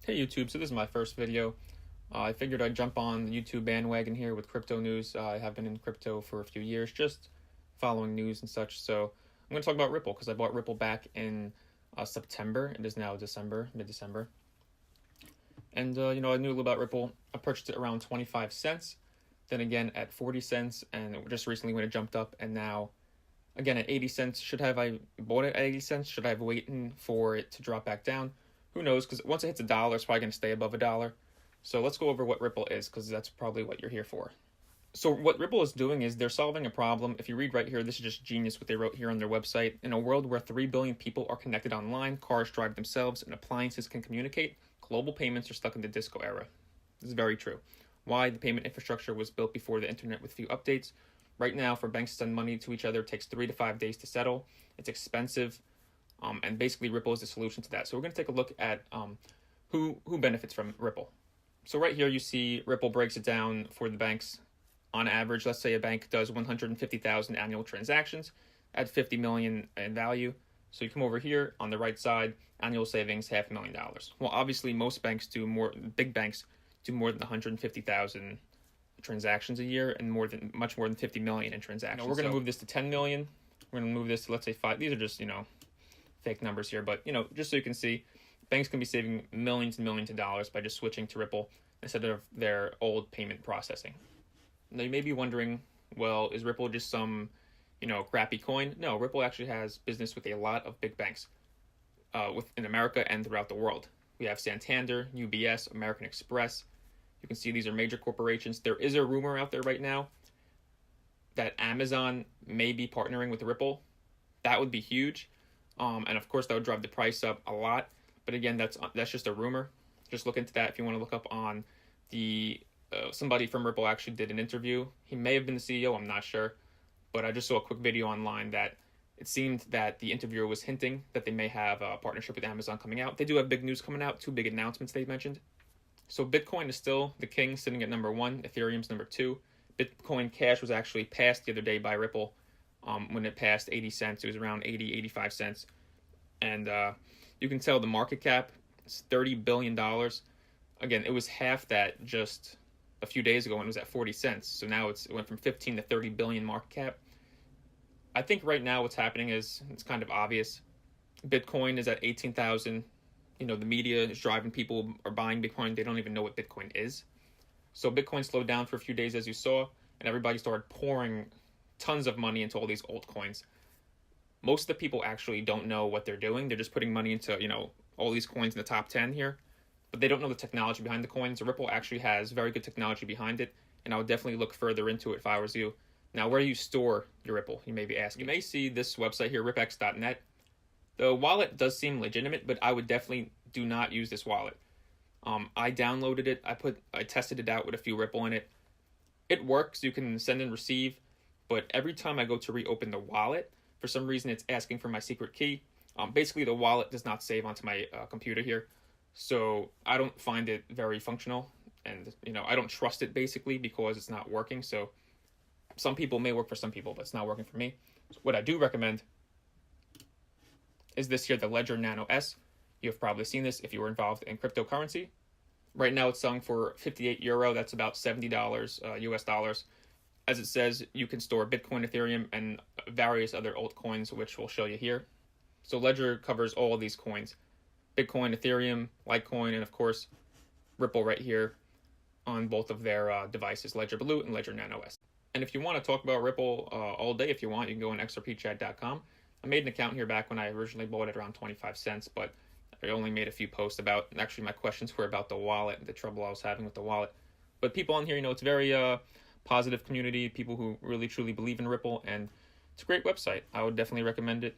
Hey YouTube, so this is my first video. I figured I'd jump on the YouTube bandwagon here with crypto news. I have been in crypto for a few years, just following news and such. So I'm going to talk about Ripple because I bought Ripple back in September. It is now December, mid-December. And, I knew a little about Ripple. I purchased it around 25 cents, then again at 40 cents, and just recently when it jumped up, and now again at 80 cents. Should have I bought it at 80 cents? Should I have waited for it to drop back down? Who knows, because once it hits $1, it's probably going to stay above $1. So let's go over what Ripple is, because that's probably what you're here for. So what Ripple is doing is they're solving a problem. If you read right here, this is just genius what they wrote here on their website. In a world where 3 billion people are connected online, cars drive themselves, and appliances can communicate, global payments are stuck in the disco era. This is very true. Why? The payment infrastructure was built before the internet with few updates. Right now, for banks to send money to each other, it takes 3 to 5 days to settle. It's expensive. And basically Ripple is the solution to that. So we're going to take a look at who benefits from Ripple. So right here you see Ripple breaks it down for the banks. On average, let's say a bank does 150,000 annual transactions at 50 million in value. So you come over here on the right side, annual savings $500,000. Well, obviously most banks do more. Big banks do more than 150,000 transactions a year and much more than 50 million in transactions. Now we're going to move this to 10 million. We're going to move this to, let's say, 5. These are just fake numbers here, but just so you can see, banks can be saving millions and millions of dollars by just switching to Ripple instead of their old payment processing. Now you may be wondering, well, is Ripple just some crappy coin? No, Ripple actually has business with a lot of big banks in America and throughout the world. We have Santander, UBS, American Express. You can see these are major corporations. There is a rumor out there right now that Amazon may be partnering with Ripple. That would be huge. And of course, that would drive the price up a lot. But again, that's just a rumor. Just look into that if you want to look up on the somebody from Ripple actually did an interview. He may have been the CEO, I'm not sure. But I just saw a quick video online that it seemed that the interviewer was hinting that they may have a partnership with Amazon coming out. They do have big news coming out, 2 big announcements they mentioned. So Bitcoin is still the king, sitting at number 1. Ethereum's number 2. Bitcoin Cash was actually passed the other day by Ripple. When it passed 80 cents, it was around 85 cents. And you can tell the market cap is $30 billion. Again, it was half that just a few days ago when it was at 40 cents. So now it went from 15 to 30 billion market cap. I think right now what's happening is, it's kind of obvious. Bitcoin is at 18,000. The media is driving people are buying Bitcoin. They don't even know what Bitcoin is. So Bitcoin slowed down for a few days, as you saw, and everybody started pouring tons of money into all these altcoins. Most of the people actually don't know what they're doing. They're just putting money into, all these coins in the top 10 here, but they don't know the technology behind the coins. Ripple actually has very good technology behind it, and I would definitely look further into it if I was you. Now, where do you store your Ripple? You may be asking. You may see this website here, ripx.net. The wallet does seem legitimate, but I would definitely do not use this wallet. I downloaded it. I tested it out with a few Ripple in it. It works. You can send and receive. But every time I go to reopen the wallet, for some reason it's asking for my secret key. Basically, the wallet does not save onto my computer here. So I don't find it very functional. And, I don't trust it basically because it's not working. So some people may work for some people, but it's not working for me. So what I do recommend is this here, the Ledger Nano S. You've probably seen this if you were involved in cryptocurrency. Right now it's selling for 58 euro. That's about $70 US dollars. As it says, you can store Bitcoin, Ethereum, and various other altcoins, which we'll show you here. So Ledger covers all of these coins. Bitcoin, Ethereum, Litecoin, and of course, Ripple right here on both of their devices, Ledger Blue and Ledger Nano S. And if you want to talk about Ripple all day, if you want, you can go on xrpchat.com. I made an account here back when I originally bought it around 25 cents, but I only made a few posts about, actually my questions were about the wallet, the trouble I was having with the wallet. But people on here, it's very positive community, people who really truly believe in Ripple, and it's a great website. I would definitely recommend it.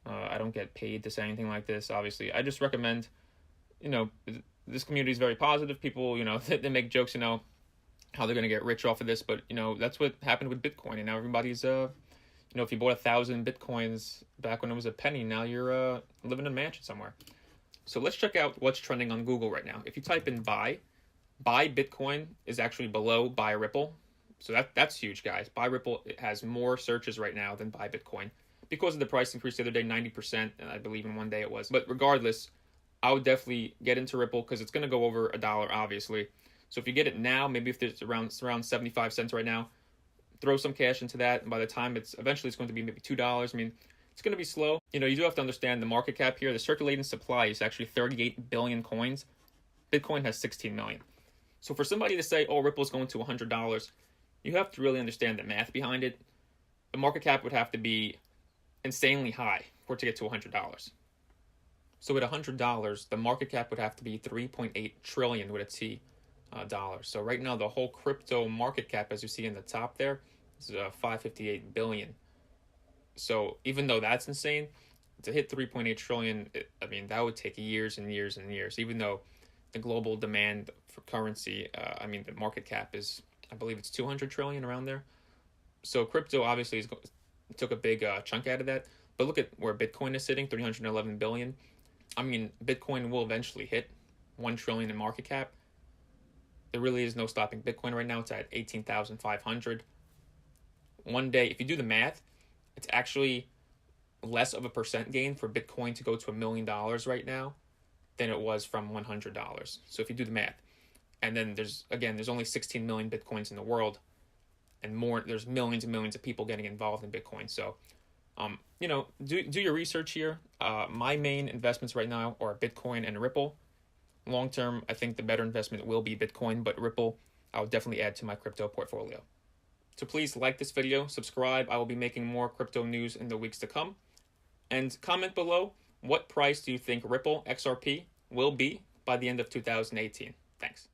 I don't get paid to say anything like this, obviously. I just recommend, this community is very positive. People, they make jokes, how they're going to get rich off of this, but, that's what happened with Bitcoin, and now everybody's, if you bought 1,000 Bitcoins back when it was a penny, now you're living in a mansion somewhere. So let's check out what's trending on Google right now. If you type in buy Bitcoin is actually below buy Ripple. So that's huge, guys. Buy Ripple, it has more searches right now than buy Bitcoin because of the price increase the other day, 90%, and I believe in one day it was. But regardless, I would definitely get into Ripple because it's going to go over $1, obviously. So if you get it now, maybe if it's around 75 cents right now, throw some cash into that. And by the time it's going to be maybe $2. I mean, it's going to be slow. You know, you do have to understand the market cap here. The circulating supply is actually 38 billion coins. Bitcoin has 16 million. So for somebody to say, oh, Ripple's going to $100, you have to really understand the math behind it. The market cap would have to be insanely high for it to get to $100. So at $100, the market cap would have to be 3.8 trillion with a T dollars. So right now, the whole crypto market cap, as you see in the top there, is 558 billion. So even though that's insane, to hit 3.8 trillion, I mean, that would take years and years and years, even though the global demand for currency, the market cap is, I believe it's 200 trillion around there. So crypto obviously took a big chunk out of that. But look at where Bitcoin is sitting, 311 billion. I mean, Bitcoin will eventually hit 1 trillion in market cap. There really is no stopping Bitcoin right now. It's at 18,500. One day, if you do the math, it's actually less of a percent gain for Bitcoin to go to $1 million right now than it was from $100. So if you do the math, and then there's only 16 million Bitcoins in the world, and there's millions and millions of people getting involved in Bitcoin. So, do your research here. My main investments right now are Bitcoin and Ripple. Long term, I think the better investment will be Bitcoin, but Ripple, I'll definitely add to my crypto portfolio. So please like this video, subscribe. I will be making more crypto news in the weeks to come. And comment below, what price do you think Ripple XRP will be by the end of 2018? Thanks.